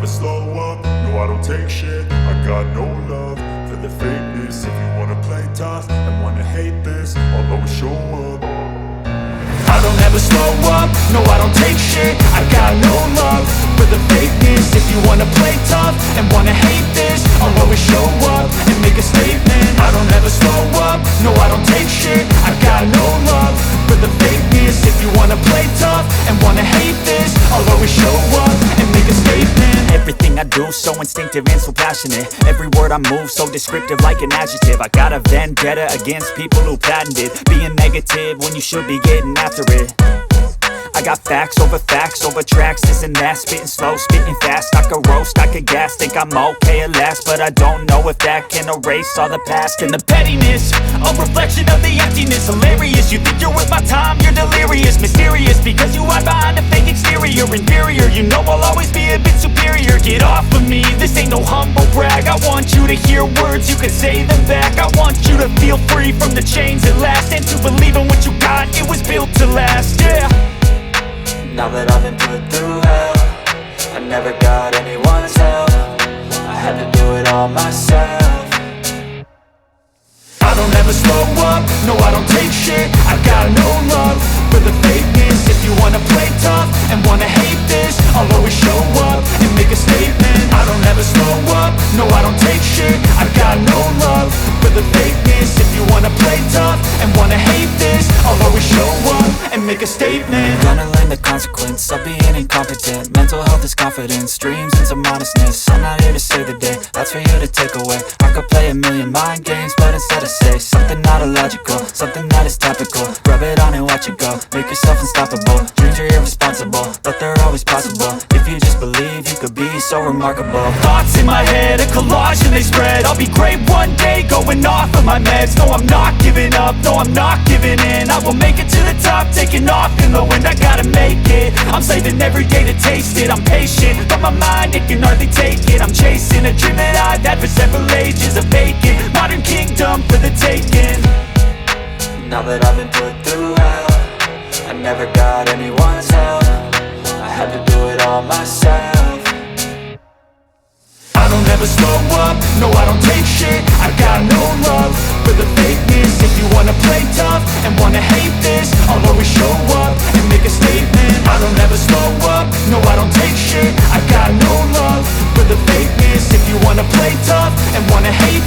slow up, no I don't take shit. I got no love for the fakeness. If you wanna play tough and wanna hate this, I'll always show up. I don't ever slow up, no I don't take shit. I got no love for the fakeness. If you wanna play tough and wanna hate this, I'll always show up and make a statement. I don't ever slow up, no I don't take shit. I got no love for the fakeness. If you wanna play tough and wanna hate this, I'll always show up and make a statement. Everything I do so instinctive and so passionate. Every word I move so descriptive like an adjective. I got a vendetta against people who patented being negative when you should be getting after it. I got facts over tracks, this and that. Spitting slow, spitting fast, I could roast, I could gas. Think I'm okay at last, but I don't know if that can erase all the past. And the pettiness, a reflection of the emptiness. Hilarious, you think you're worth my time, you're delirious. Mysterious, because you hide behind a fake exterior. Inferior, you know I'll always be a bit superior. Get off of me, this ain't no humble brag. I want you to hear words, you can say them back. I want you to feel free from the chains at last, and to believe in what you got, it was built to last, yeah. Now that I've been put through hell, I never got anyone's help. I had to do it all myself. I don't ever slow up, no I don't take shit. I got no love for the fakeness. If you wanna play tough and wanna hate this, I'll always show up and make a statement. I don't ever slow up, no I don't take shit. I got no love for the fakeness. If you wanna play tough and wanna hate this, I'll always show up and make a statement. Gonna learn the consequence of being incompetent. Mental health is confidence, dreams and some honestness. I'm not here to save the day, that's for you to take away. I could play a million mind games, but instead I say something not illogical, something that is topical. Rub it on and watch it go, make yourself unstoppable. Dreams are irresponsible, but they're always possible. If you just believe, you could be so remarkable. Thoughts in my head, a collage and they spread. I'll be great one day, going off of my meds. No, I'm not giving up, no, I'm not giving in. I will make it to the top, taking off in the wind. I gotta make it, I'm saving every day to taste it. I'm patient, but my mind, it can hardly take it. I'm chasing a dream that I've had for several ages. A vacant, modern kingdom for the taking. Now that I've been put through hell, I never got anyone's help. I had to do it all myself. I don't ever slow up, no I don't take shit. I got no love for the fakeness. If you wanna play tough and wanna hate this, I'll always show up and make a statement. I don't ever slow up, no I don't take shit. I got no love for the fakeness. If you wanna play tough and wanna hate